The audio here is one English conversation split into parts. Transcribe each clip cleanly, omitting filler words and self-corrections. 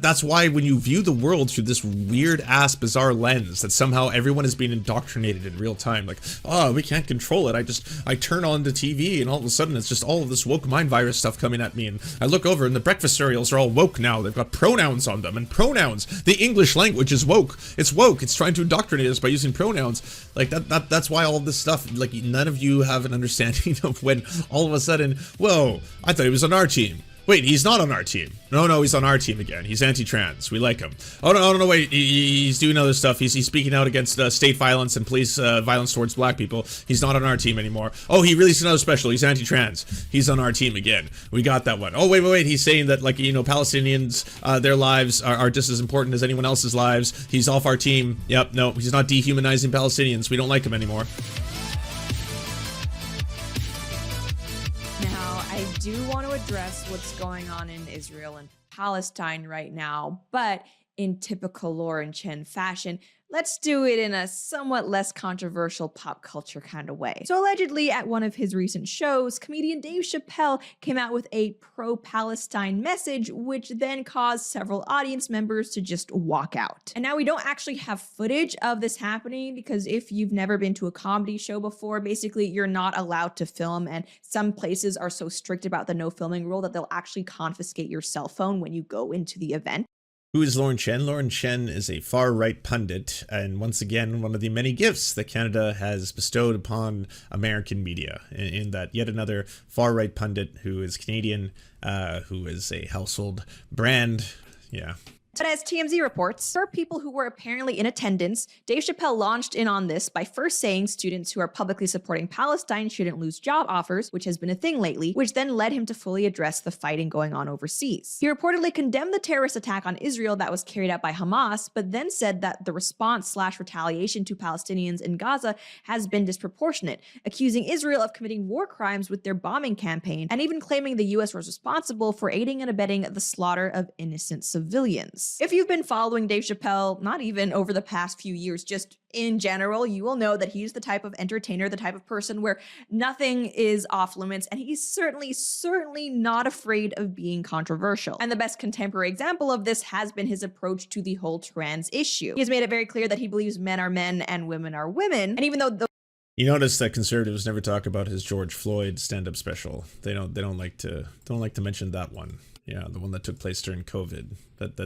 That's why when you view the world through this weird ass bizarre lens that somehow everyone is being indoctrinated in real time, like, oh, we can't control it. I turn on the TV and all of a sudden it's just all of this woke mind virus stuff coming at me, and I look over and the breakfast cereals are all woke now. They've got pronouns on them, and pronouns. The English language is woke. It's woke. It's trying to indoctrinate us by using pronouns. Like that's why all of this stuff, like, none of you have an understanding of when all of a sudden, whoa, I thought he was on our team. Wait, he's not on our team. No, he's on our team again. He's anti-trans. We like him. Oh no, wait, he's doing other stuff. He's speaking out against state violence and police violence towards black people. He's not on our team anymore. Oh, he released another special. He's anti-trans. He's on our team again. We got that one. Oh, wait, he's saying that, like, you know, Palestinians, their lives are just as important as anyone else's lives. He's off our team. Yep, no, he's not dehumanizing Palestinians. We don't like him anymore. I do want to address what's going on in Israel and Palestine right now, but in typical Lauren Chen fashion, let's do it in a somewhat less controversial pop culture kind of way. So allegedly at one of his recent shows, comedian Dave Chappelle came out with a pro-Palestine message, which then caused several audience members to just walk out. And now we don't actually have footage of this happening because if you've never been to a comedy show before, basically you're not allowed to film, and some places are so strict about the no filming rule that they'll actually confiscate your cell phone when you go into the event. Who is Lauren Chen? Lauren Chen is a far-right pundit, and once again, one of the many gifts that Canada has bestowed upon American media, in that yet another far-right pundit who is Canadian, who is a household brand. Yeah. But as TMZ reports, for people who were apparently in attendance, Dave Chappelle launched in on this by first saying students who are publicly supporting Palestine shouldn't lose job offers, which has been a thing lately, which then led him to fully address the fighting going on overseas. He reportedly condemned the terrorist attack on Israel that was carried out by Hamas, but then said that the response/retaliation to Palestinians in Gaza has been disproportionate, accusing Israel of committing war crimes with their bombing campaign, and even claiming the US was responsible for aiding and abetting the slaughter of innocent civilians. If you've been following Dave Chappelle, not even over the past few years, just in general, you will know that he's the type of entertainer, the type of person where nothing is off limits, and he's certainly not afraid of being controversial. And the best contemporary example of this has been his approach to the whole trans issue. He has made it very clear that he believes men are men and women are women, and even though you notice that conservatives never talk about his George Floyd stand-up special. They don't like to mention that one. Yeah, the one that took place during COVID.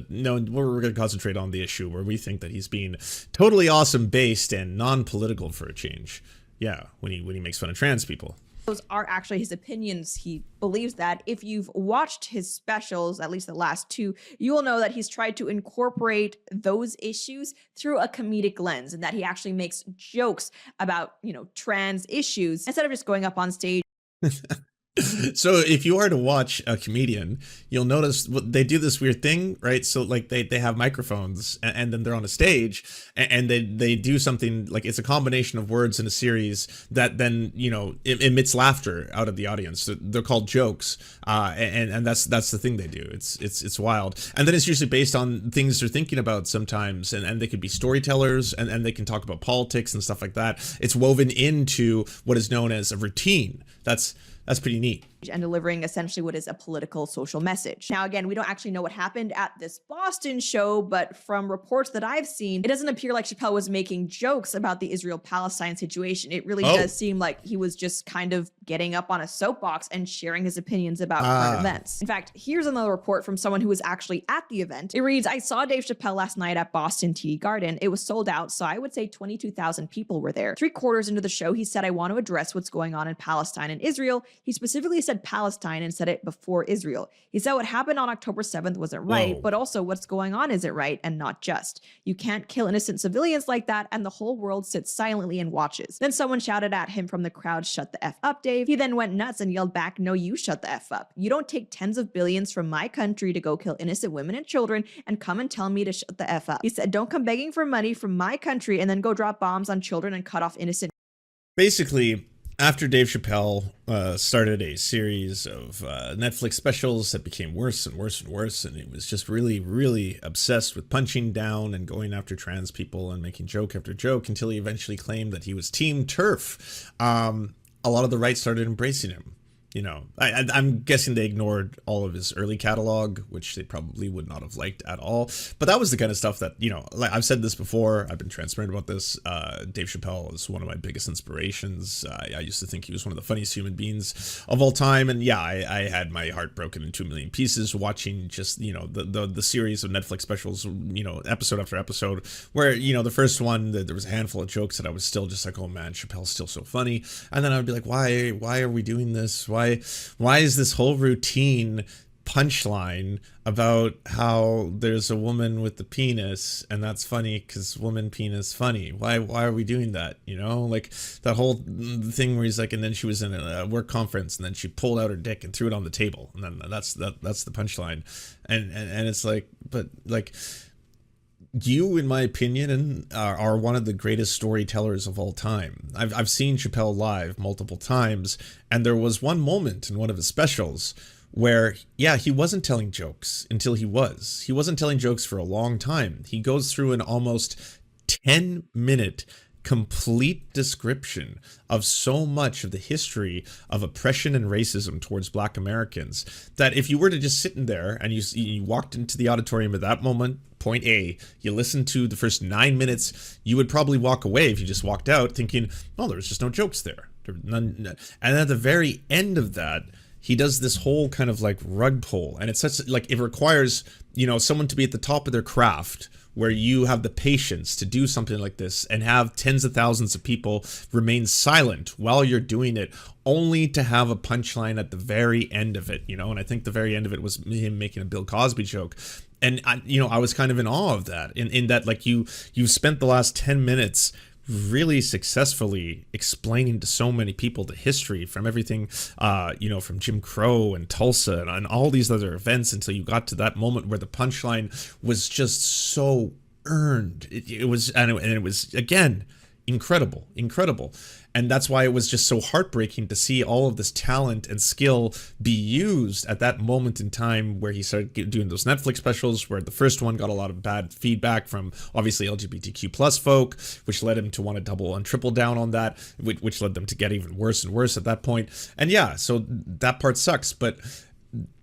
No, we're going to concentrate on the issue where we think that he's being totally awesome based and non-political for a change. Yeah, when he makes fun of trans people. Those are actually his opinions. He believes that. If you've watched his specials, at least the last two, you will know that he's tried to incorporate those issues through a comedic lens, and that he actually makes jokes about, you know, trans issues instead of just going up on stage. So if you are to watch a comedian, you'll notice they do this weird thing, right? So like they have microphones and then they're on a stage and they do something like it's a combination of words in a series that then, you know, emits laughter out of the audience. They're called jokes. And that's the thing they do. It's wild. And then it's usually based on things they're thinking about sometimes. And they could be storytellers and they can talk about politics and stuff like that. It's woven into what is known as a routine. That's pretty neat. And delivering essentially what is a political social message. Now, again, we don't actually know what happened at this Boston show, but from reports that I've seen, it doesn't appear like Chappelle was making jokes about the Israel-Palestine situation. It really does seem like he was just kind of getting up on a soapbox and sharing his opinions about current events. In fact, here's another report from someone who was actually at the event. It reads, I saw Dave Chappelle last night at Boston TD Garden. It was sold out, so I would say 22,000 people were there. 3/4 into the show, he said, I want to address what's going on in Palestine and Israel. He specifically said Palestine and said it before Israel. He said what happened on October 7th wasn't right, but also what's going on isn't right and not just. You can't kill innocent civilians like that and the whole world sits silently and watches. Then someone shouted at him from the crowd, shut the F up, Dave. He then went nuts and yelled back, no, you shut the F up. You don't take tens of billions from my country to go kill innocent women and children and come and tell me to shut the F up. He said, don't come begging for money from my country and then go drop bombs on children and cut off innocent. Basically, after Dave Chappelle started a series of Netflix specials that became worse and worse and worse, and he was just really obsessed with punching down and going after trans people and making joke after joke until he eventually claimed that he was Team TERF. A lot of the right started embracing him. I'm guessing they ignored all of his early catalog, which they probably would not have liked at all. But that was the kind of stuff that, like I've said this before, I've been transparent about this. Dave Chappelle is one of my biggest inspirations. I used to think he was one of the funniest human beings of all time. And yeah, I had my heart broken in 2 million pieces watching just, the series of Netflix specials, episode after episode, where, the first one, there was a handful of jokes that I was still just like, oh man, Chappelle's still so funny. And then I would be like, why are we doing this? Why is this whole routine punchline about how there's a woman with the penis and that's funny because woman penis funny? Why are we doing that? Like that whole thing where he's like, and then she was in a work conference and then she pulled out her dick and threw it on the table, and then that's the punchline, and it's like, but like, you, in my opinion, are one of the greatest storytellers of all time. I've seen Chappelle live multiple times, and there was one moment in one of his specials where, yeah, he wasn't telling jokes until he was. He wasn't telling jokes for a long time. He goes through an almost 10-minute complete description of so much of the history of oppression and racism towards Black Americans that if you were to just sit in there and you walked into the auditorium at that moment, point A, you listened to the first 9 minutes, you would probably walk away if you just walked out thinking, oh, there was just no jokes there. None. And at the very end of that, he does this whole kind of like rug pull, and it's such like, it requires, someone to be at the top of their craft, where you have the patience to do something like this and have tens of thousands of people remain silent while you're doing it, only to have a punchline at the very end of it, and I think the very end of it was him making a Bill Cosby joke. And I was kind of in awe of that, in that, like, you spent the last 10 minutes really successfully explaining to so many people the history from everything, from Jim Crow and Tulsa and all these other events, until you got to that moment where the punchline was just so earned. It was again incredible. And that's why it was just so heartbreaking to see all of this talent and skill be used at that moment in time where he started doing those Netflix specials, where the first one got a lot of bad feedback from obviously LGBTQ plus folk, which led him to want to double and triple down on that, which led them to get even worse and worse at that point. And yeah, so that part sucks, but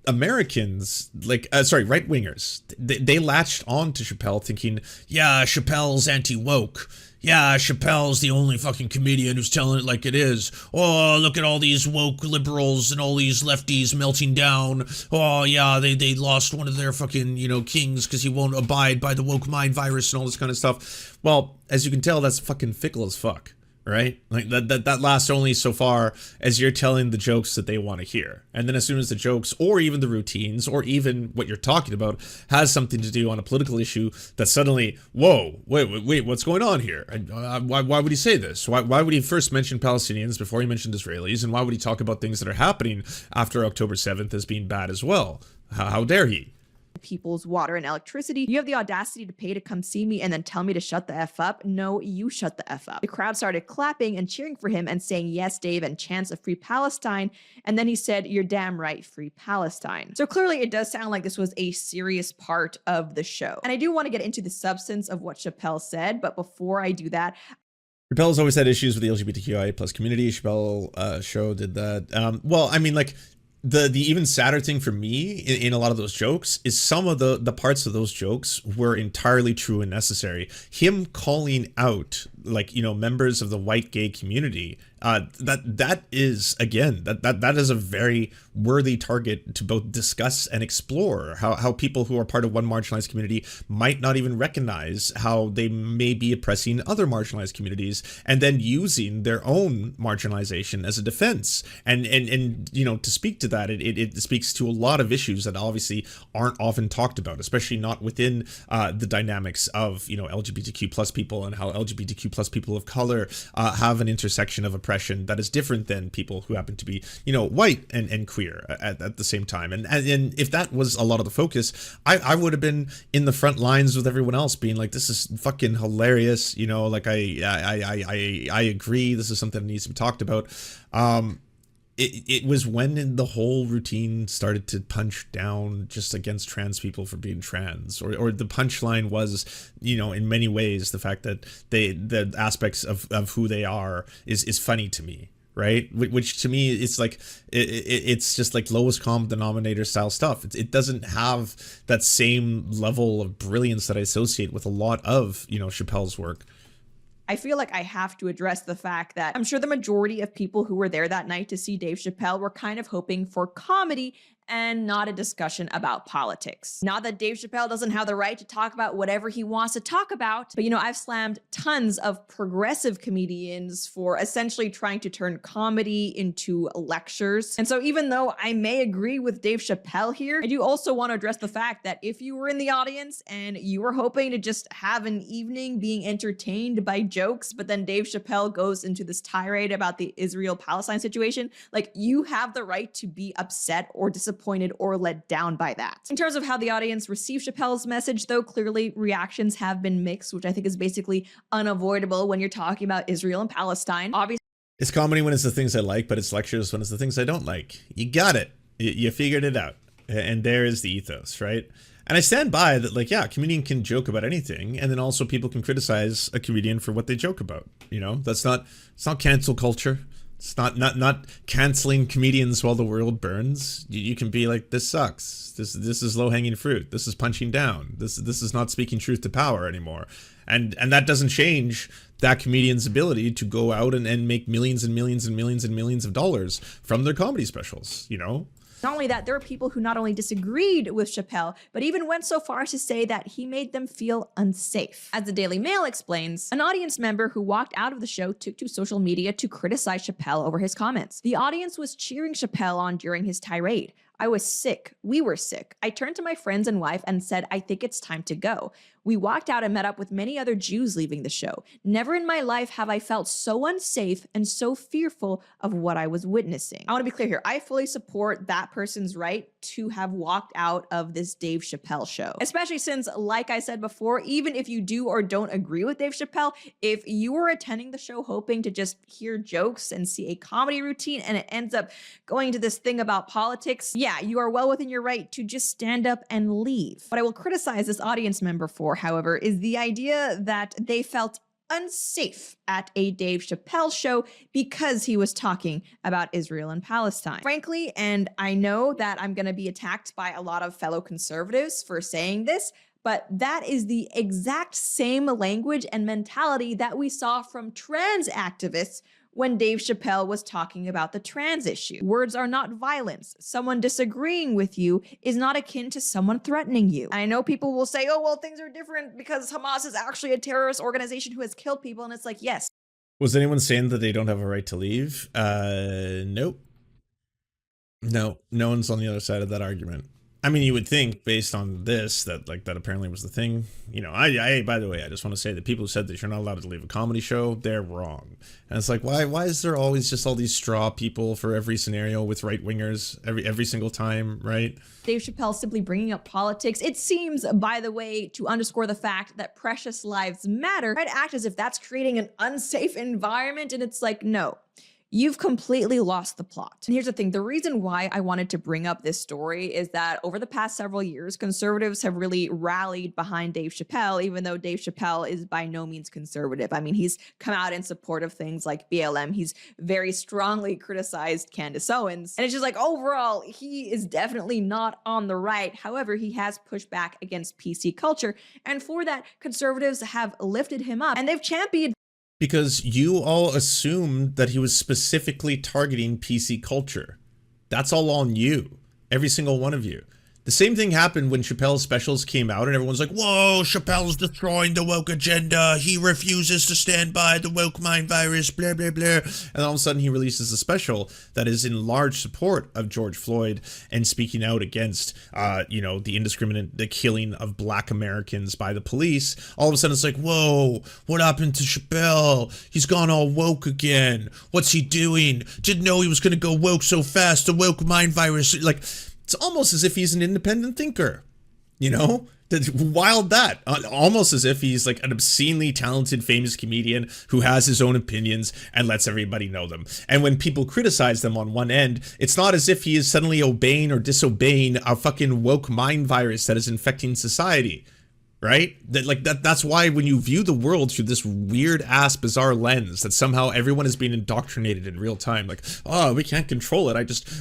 Americans, right wingers, they latched on to Chappelle thinking, yeah, Chappelle's anti-woke. Yeah, Chappelle's the only fucking comedian who's telling it like it is. Oh, look at all these woke liberals and all these lefties melting down. Oh, yeah, they lost one of their fucking, kings because he won't abide by the woke mind virus and all this kind of stuff. Well, as you can tell, that's fucking fickle as fuck. Right? Like that lasts only so far as you're telling the jokes that they want to hear. And then as soon as the jokes, or even the routines, or even what you're talking about has something to do on a political issue, that suddenly, whoa, wait, what's going on here? Why would he say this? Why would he first mention Palestinians before he mentioned Israelis? And why would he talk about things that are happening after October 7th as being bad as well? How dare he? People's water and electricity. You have the audacity to pay to come see me and then tell me to shut the F up? No, you shut the F up. The crowd started clapping and cheering for him and saying, yes, Dave, and chants of free Palestine. And then he said, you're damn right, free Palestine. So clearly it does sound like this was a serious part of the show. And I do want to get into the substance of what Chappelle said, but before I do that, Chappelle's always had issues with the LGBTQIA plus community. Chappelle show did that. Well, I mean, like, the even sadder thing for me in a lot of those jokes is some of the parts of those jokes were entirely true and necessary. Him calling out, like, members of the white gay community, that is, again, that is a very worthy target to both discuss and explore how people who are part of one marginalized community might not even recognize how they may be oppressing other marginalized communities, and then using their own marginalization as a defense. And to speak to that, it speaks to a lot of issues that obviously aren't often talked about, especially not within the dynamics of LGBTQ plus people, and how LGBTQ plus people of color have an intersection of oppression that is different than people who happen to be white and queer at the same time. And if that was a lot of the focus, I would have been in the front lines with everyone else, being like, this is fucking hilarious, like I agree, this is something that needs to be talked about. It was when the whole routine started to punch down just against trans people for being trans, or the punchline was, in many ways, the fact that the aspects of who they are is funny to me, right? Which to me is like it's just like lowest common denominator style stuff. It doesn't have that same level of brilliance that I associate with a lot of, you know, Chappelle's work. I feel like I have to address the fact that I'm sure the majority of people who were there that night to see Dave Chappelle were kind of hoping for comedy and not a discussion about politics. Not that Dave Chappelle doesn't have the right to talk about whatever he wants to talk about, but you know, I've slammed tons of progressive comedians for essentially trying to turn comedy into lectures. And so even though I may agree with Dave Chappelle here, I do also want to address the fact that if you were in the audience and you were hoping to just have an evening being entertained by jokes, but then Dave Chappelle goes into this tirade about the Israel-Palestine situation, like, you have the right to be upset or disappointed or let down by that. In terms of how the audience received Chappelle's message, though, clearly reactions have been mixed, which I think is basically unavoidable when you're talking about Israel and Palestine. Obviously, it's comedy when it's the things I like, but it's lectures when it's the things I don't like. You got it. You figured it out. And there is the ethos, right? And I stand by that, like, yeah, a comedian can joke about anything, and then also people can criticize a comedian for what they joke about. You know, it's not cancel culture. It's not canceling comedians while the world burns. You can be like, this sucks. This is low hanging fruit. This is punching down. This is not speaking truth to power anymore. And that doesn't change that comedian's ability to go out and make millions and millions and millions and millions of dollars from their comedy specials, you know? not only that, there are people who not only disagreed with Chappelle, but even went so far as to say that he made them feel unsafe. As the Daily Mail explains, an audience member who walked out of the show took to social media to criticize Chappelle over his comments. The audience was cheering Chappelle on during his tirade. I was sick. We were sick. I turned to my friends and wife and said, I think it's time to go. We walked out and met up with many other Jews leaving the show. Never in my life have I felt so unsafe and so fearful of what I was witnessing. I want to be clear here. I fully support that person's right to have walked out of this Dave Chappelle show. Especially since, like I said before, even if you do or don't agree with Dave Chappelle, if you were attending the show hoping to just hear jokes and see a comedy routine and it ends up going to this thing about politics, yeah, you are well within your right to just stand up and leave. What I will criticize this audience member for, however, is the idea that they felt unsafe at a Dave Chappelle show because he was talking about Israel and Palestine. Frankly, and I know that I'm going to be attacked by a lot of fellow conservatives for saying this, but that is the exact same language and mentality that we saw from trans activists when Dave Chappelle was talking about the trans issue. Words are not violence. Someone disagreeing with you is not akin to someone threatening you. And I know people will say, oh, well, things are different because Hamas is actually a terrorist organization who has killed people. And it's like, yes. Was anyone saying that they don't have a right to leave? Nope. No one's on the other side of that argument. I mean, you would think based on this that that apparently was the thing. You know, I by the way, I just want to say that people who said that you're not allowed to leave a comedy show, they're wrong. And it's like, why is there always just all these straw people for every scenario with right wingers every single time, right? Dave Chappelle simply bringing up politics, it seems, by the way, to underscore the fact that precious lives matter, might act as if that's creating an unsafe environment. And it's like, no. You've completely lost the plot. And here's the thing, the reason why I wanted to bring up this story is that over the past several years, conservatives have really rallied behind Dave Chappelle, even though Dave Chappelle is by no means conservative. I mean, he's come out in support of things like BLM. He's very strongly criticized Candace Owens. And it's just like, overall, he is definitely not on the right. However, he has pushed back against PC culture. And for that, conservatives have lifted him up and they've championed. Because you all assumed that he was specifically targeting PC culture. That's all on you. Every single one of you. The same thing happened when Chappelle's specials came out and everyone's like, whoa, Chappelle's destroying the woke agenda. He refuses to stand by the woke mind virus, blah, blah, blah. And all of a sudden he releases a special that is in large support of George Floyd and speaking out against, the killing of Black Americans by the police. All of a sudden it's like, whoa, what happened to Chappelle? He's gone all woke again. What's he doing? Didn't know he was going to go woke so fast. The woke mind virus, like... It's almost as if he's an independent thinker, you know? Wild that. Almost as if he's like an obscenely talented, famous comedian who has his own opinions and lets everybody know them. And when people criticize them on one end, it's not as if he is suddenly obeying or disobeying a fucking woke mind virus that is infecting society. right? That's why when you view the world through this weird ass bizarre lens that somehow everyone is being indoctrinated in real time, like, oh, we can't control it,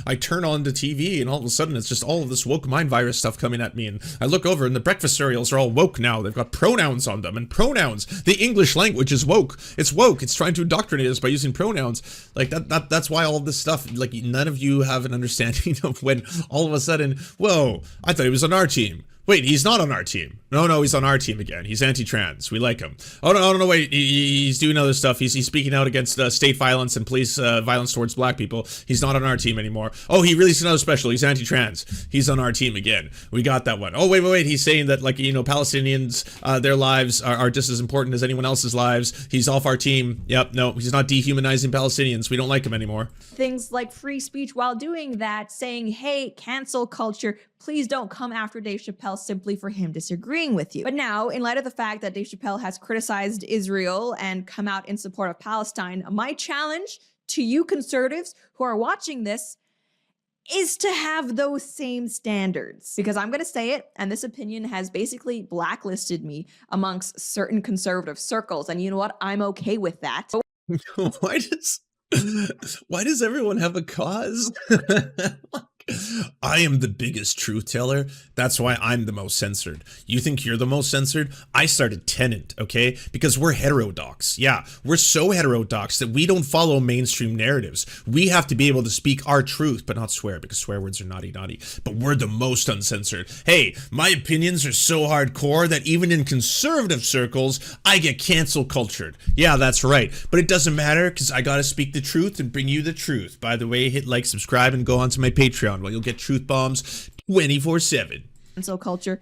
I turn on the TV and all of a sudden it's just all of this woke mind virus stuff coming at me, and I look over and the breakfast cereals are all woke now, they've got pronouns on them, and pronouns, the English language is woke, it's trying to indoctrinate us by using pronouns. Like that's why all of this stuff, like, none of you have an understanding of when all of a sudden, whoa, I thought he was on our team. Wait, he's not on our team. No, he's on our team again. He's anti-trans. We like him. Oh no, wait, he's doing other stuff. He's speaking out against state violence and police violence towards black people. He's not on our team anymore. Oh, he released another special. He's anti-trans. He's on our team again. We got that one. Oh, wait, he's saying that, like, you know, Palestinians, their lives are just as important as anyone else's lives. He's off our team. Yep, no, he's not dehumanizing Palestinians. We don't like him anymore. Things like free speech while doing that, saying, hey, cancel culture, please don't come after Dave Chappelle simply for him disagreeing with you. But now, in light of the fact that Dave Chappelle has criticized Israel and come out in support of Palestine, my challenge to you conservatives who are watching this is to have those same standards. Because I'm going to say it, and this opinion has basically blacklisted me amongst certain conservative circles. And you know what? I'm okay with that. Why does everyone have a cause? I am the biggest truth teller. That's why I'm the most censored. You think you're the most censored? I started Tenant, okay? Because we're heterodox. Yeah, we're so heterodox that we don't follow mainstream narratives. We have to be able to speak our truth, but not swear, because swear words are naughty. But we're the most uncensored. Hey, my opinions are so hardcore that even in conservative circles, I get cancel cultured. Yeah, that's right. But it doesn't matter, because I gotta speak the truth and bring you the truth. By the way, hit like, subscribe, and go onto my Patreon. Well, you'll get truth bombs 24/7. Cancel culture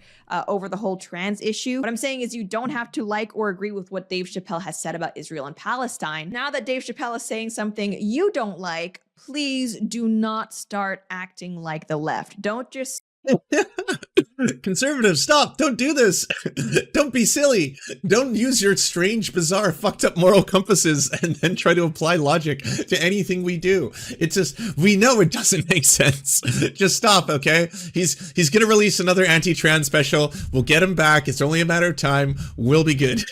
over the whole trans issue. What I'm saying is you don't have to like or agree with what Dave Chappelle has said about Israel and Palestine. Now that Dave Chappelle is saying something you don't like, please do not start acting like the left. Don't just Conservatives, stop! Don't do this! Don't be silly! Don't use your strange, bizarre, fucked up moral compasses and then try to apply logic to anything we do. It's just, we know it doesn't make sense. Just stop, okay? He's gonna release another anti-trans special. We'll get him back. It's only a matter of time. We'll be good.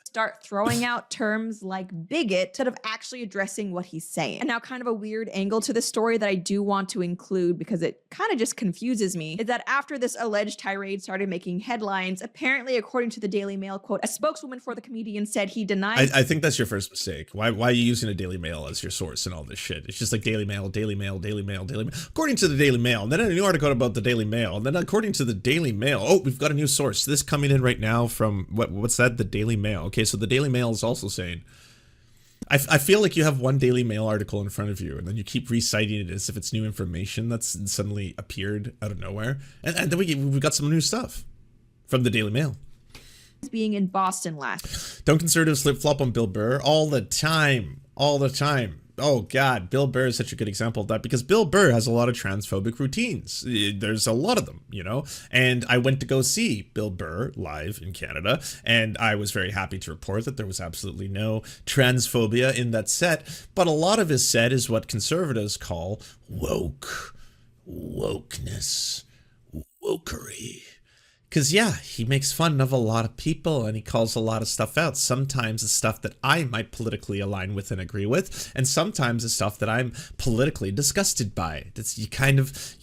start throwing out terms like bigot instead of actually addressing what he's saying. And now kind of a weird angle to this story that I do want to include because it kind of just confuses me is that after this alleged tirade started making headlines, apparently according to the Daily Mail, quote, a spokeswoman for the comedian said he denied— I think that's your first mistake. Why are you using a Daily Mail as your source and all this shit? It's just like Daily Mail, Daily Mail, Daily Mail, Daily Mail. According to the Daily Mail, and then a new article about the Daily Mail, and then according to the Daily Mail, oh, we've got a new source. This coming in right now from, what's that? The Daily Mail. Okay, so the Daily Mail is also saying, I feel like you have one Daily Mail article in front of you, and then you keep reciting it as if it's new information that's suddenly appeared out of nowhere. And then we've got some new stuff from the Daily Mail. Being in Boston last. Don't conservatives flip-flop on Bill Burr? All the time. All the time. Oh God, Bill Burr is such a good example of that because Bill Burr has a lot of transphobic routines. There's a lot of them, you know, and I went to go see Bill Burr live in Canada, and I was very happy to report that there was absolutely no transphobia in that set, but a lot of his set is what conservatives call wokeness, wokery. Because, yeah, he makes fun of a lot of people and he calls a lot of stuff out. Sometimes it's stuff that I might politically align with and agree with. And sometimes it's stuff that I'm politically disgusted by. It's kind of,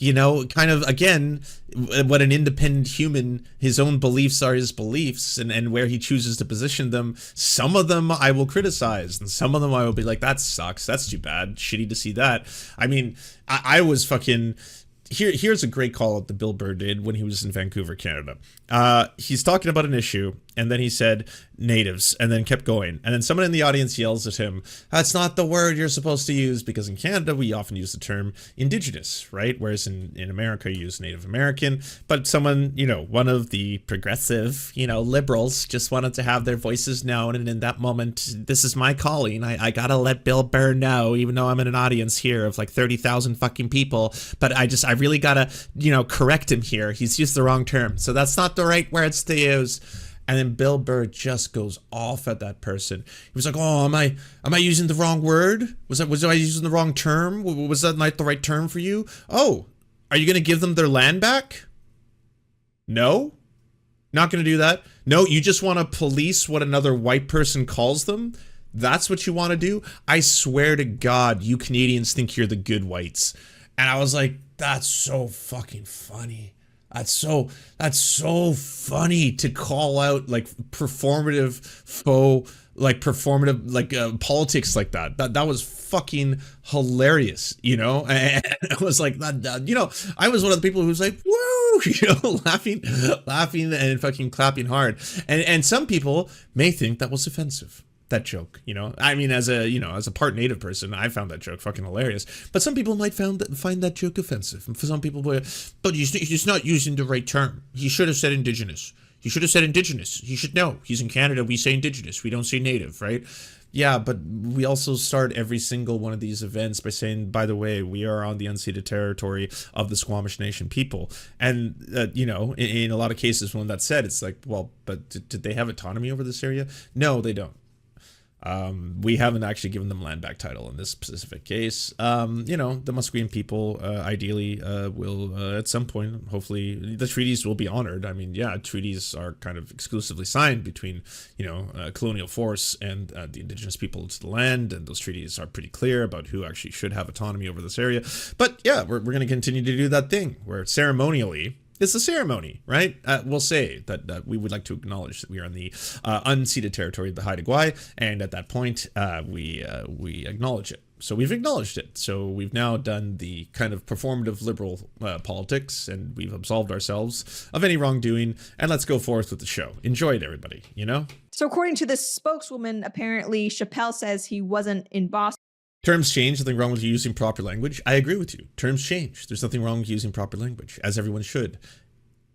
again, what an independent human, his own beliefs are his beliefs and where he chooses to position them. Some of them I will criticize and some of them I will be like, that sucks. That's too bad. Shitty to see that. I mean, I was fucking... Here's a great call that Bill Burr did when he was in Vancouver, Canada. He's talking about an issue, and then he said natives, and then kept going. And then someone in the audience yells at him, that's not the word you're supposed to use, because in Canada, we often use the term Indigenous, right? Whereas in America, you use Native American. But someone, one of the progressive, liberals just wanted to have their voices known. And in that moment, this is my calling. I gotta let Bill Burr know, even though I'm in an audience here of like 30,000 fucking people. But I really gotta, correct him here. He's used the wrong term. So that's not the right words to use. And then Bill Burr just goes off at that person. He was like, oh, am I using the wrong word? Was I using the wrong term? Was that not the right term for you? Oh, are you going to give them their land back? No? Not going to do that. No, you just want to police what another white person calls them. That's what you want to do. I swear to God, you Canadians think you're the good whites. And I was like, that's so fucking funny. That's so funny to call out like performative faux, like performative, like politics like that. That was fucking hilarious, you know? And I was like, you know, I was one of the people who was like, woo, you know, laughing and fucking clapping hard. And some people may think that was offensive. That joke, you know, I mean, as a part native person, I found that joke fucking hilarious. But some people might find that joke offensive. And for some people, but he's not using the right term. He should have said Indigenous. He should have said Indigenous. He should know. He's in Canada. We say Indigenous. We don't say Native, right? Yeah, but we also start every single one of these events by saying, by the way, we are on the unceded territory of the Squamish Nation people. And, you know, in a lot of cases when that's said, it's like, well, but did they have autonomy over this area? No, they don't. We haven't actually given them land back title in this specific case. You know, the Musqueam people ideally will at some point, hopefully, the treaties will be honored. I mean, yeah, treaties are kind of exclusively signed between, you know, colonial force and the Indigenous people to the land, and those treaties are pretty clear about who actually should have autonomy over this area. But yeah, we're going to continue to do that thing where ceremonially, it's a ceremony, right? We'll say that we would like to acknowledge that we are on the unceded territory of the Haida Gwaii, and at that point, we acknowledge it. So we've acknowledged it. So we've now done the kind of performative liberal politics, and we've absolved ourselves of any wrongdoing, and let's go forth with the show. Enjoy it, everybody, you know? So according to this spokeswoman, apparently Chappelle says he wasn't in Boston. Terms change, nothing wrong with using proper language. I agree with you. Terms change. There's nothing wrong with using proper language, as everyone should.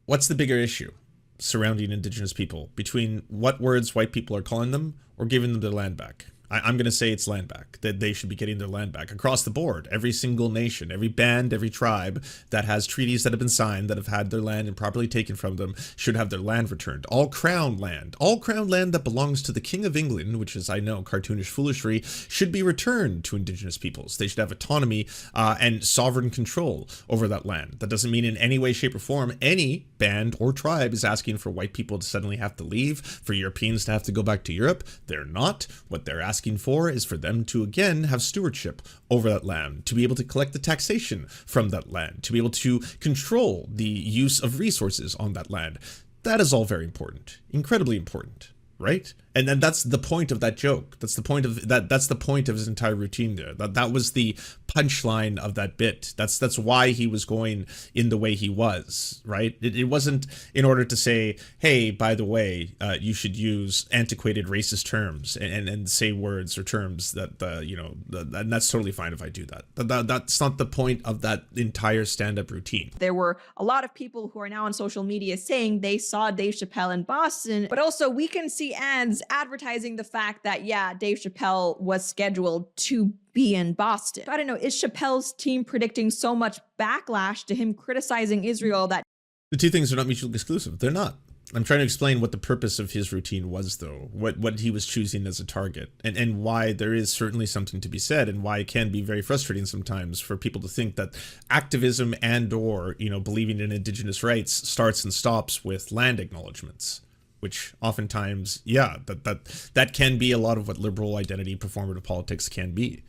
What's the bigger issue surrounding Indigenous people between what words white people are calling them or giving them their land back? I'm going to say it's land back, that they should be getting their land back across the board. Every single nation, every band, every tribe that has treaties that have been signed, that have had their land improperly taken from them, should have their land returned. All crown land that belongs to the King of England, which is, I know, cartoonish foolery, should be returned to Indigenous peoples. They should have autonomy and sovereign control over that land. That doesn't mean in any way, shape, or form any band or tribe is asking for white people to suddenly have to leave, for Europeans to have to go back to Europe. They're not. What they're asking for is for them to again have stewardship over that land, to be able to collect the taxation from that land, to be able to control the use of resources on that land. That is all very important, incredibly important, right? And then that's the point of that joke. That's the point of that. That's the point of his entire routine there. That was the punchline of that bit. That's why he was going in the way he was, right? It wasn't in order to say, hey, by the way, you should use antiquated racist terms and say words or terms that you know, and that's totally fine if I do that. That's not the point of that entire stand-up routine. There were a lot of people who are now on social media saying they saw Dave Chappelle in Boston, but also we can see ads advertising the fact that, yeah, Dave Chappelle was scheduled to be in Boston. So I don't know, is Chappelle's team predicting so much backlash to him criticizing Israel that... The two things are not mutually exclusive. They're not. I'm trying to explain what the purpose of his routine was, though, what he was choosing as a target, and why there is certainly something to be said, and why it can be very frustrating sometimes for people to think that activism and or, you know, believing in Indigenous rights starts and stops with land acknowledgements. Which oftentimes, yeah, that can be a lot of what liberal identity performative politics can be.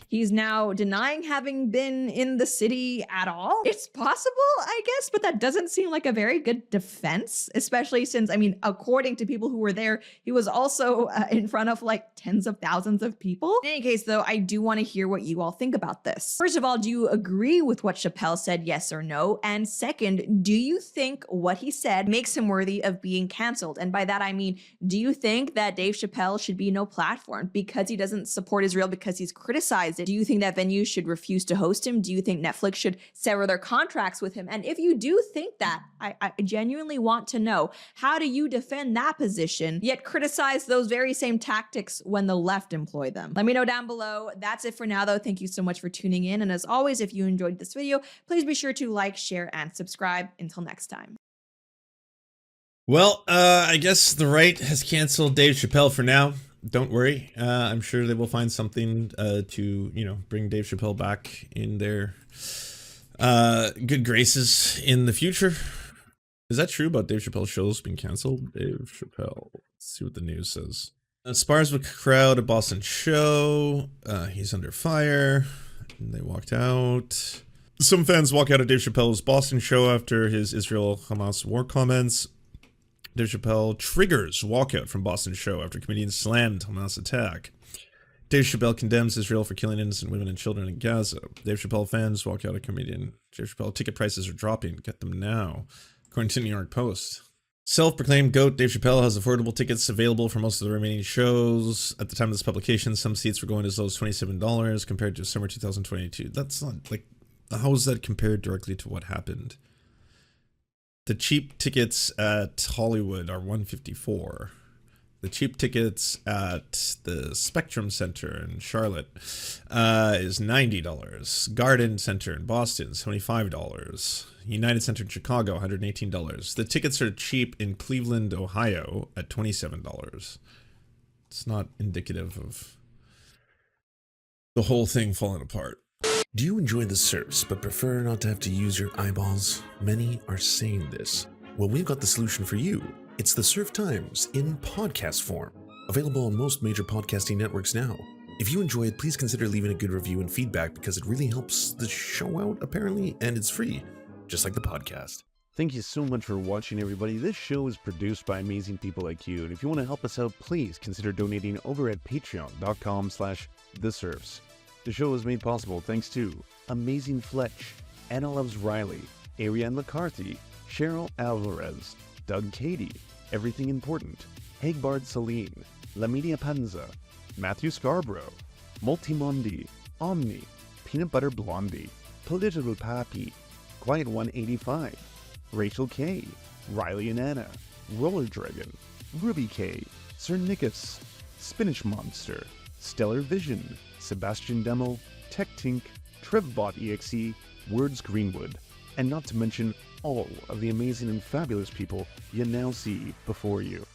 He's now denying having been in the city at all. It's possible, I guess, but that doesn't seem like a very good defense, especially since, I mean, according to people who were there, he was also in front of like tens of thousands of people. In any case, though, I do want to hear what you all think about this. First of all, do you agree with what Chappelle said, yes or no? And second, do you think what he said makes him worthy of being canceled? And by that, I mean, do you think that Dave Chappelle should be no platform because he doesn't support Israel, because he's criticized it? Do you think that venues should refuse to host him? Do you think Netflix should sever their contracts with him? And if you do think that, I genuinely want to know, how do you defend that position, yet criticize those very same tactics when the left employ them? Let me know down below. That's it for now, though. Thank you so much for tuning in. And as always, if you enjoyed this video, please be sure to like, share, and subscribe. Until next time. Well, I guess the right has canceled Dave Chappelle for now. Don't worry. I'm sure they will find something to, you know, bring Dave Chappelle back in their good graces in the future. Is that true about Dave Chappelle's shows being canceled? Dave Chappelle. Let's see what the news says. Spars with crowd at Boston show. He's under fire. And they walked out. Some fans walk out of Dave Chappelle's Boston show after his Israel-Hamas war comments. Dave Chappelle triggers walkout from Boston show after comedian slammed Hamas attack. Dave Chappelle condemns Israel for killing innocent women and children in Gaza. Dave Chappelle fans walk out of comedian. Dave Chappelle ticket prices are dropping. Get them now. According to New York Post. Self-proclaimed GOAT Dave Chappelle has affordable tickets available for most of the remaining shows. At the time of this publication, some seats were going as low as $27 compared to summer 2022. That's not, like, how is that compared directly to what happened? The cheap tickets at Hollywood are $154. The cheap tickets at the Spectrum Center in Charlotte is $90. Garden Center in Boston, $75. United Center in Chicago, $118. The tickets are cheap in Cleveland, Ohio at $27. It's not indicative of the whole thing falling apart. Do you enjoy the Serfs but prefer not to have to use your eyeballs? Many are saying this. Well, we've got the solution for you. It's the Serf Times in podcast form, available on most major podcasting networks now. If you enjoy it, please consider leaving a good review and feedback because it really helps the show out, apparently, and it's free, just like the podcast. Thank you so much for watching, everybody. This show is produced by amazing people like you, and if you want to help us out, please consider donating over at patreon.com/theserfs. The show is made possible thanks to Amazing Fletch, Anna Loves Riley, Ariane McCarthy, Cheryl Alvarez, Doug Cady, Everything Important, Hagbard Celine, Lamidia Panza, Matthew Scarborough, Multimondi, Omni, Peanut Butter Blondie, Political Pappy, Quiet 185, Rachel K, Riley and Anna, Roller Dragon, Ruby K, Sir Nickus, Spinach Monster, Stellar Vision, Sebastian Demo, Tech Tink, Trevbot EXE, Words Greenwood, and not to mention all of the amazing and fabulous people you now see before you.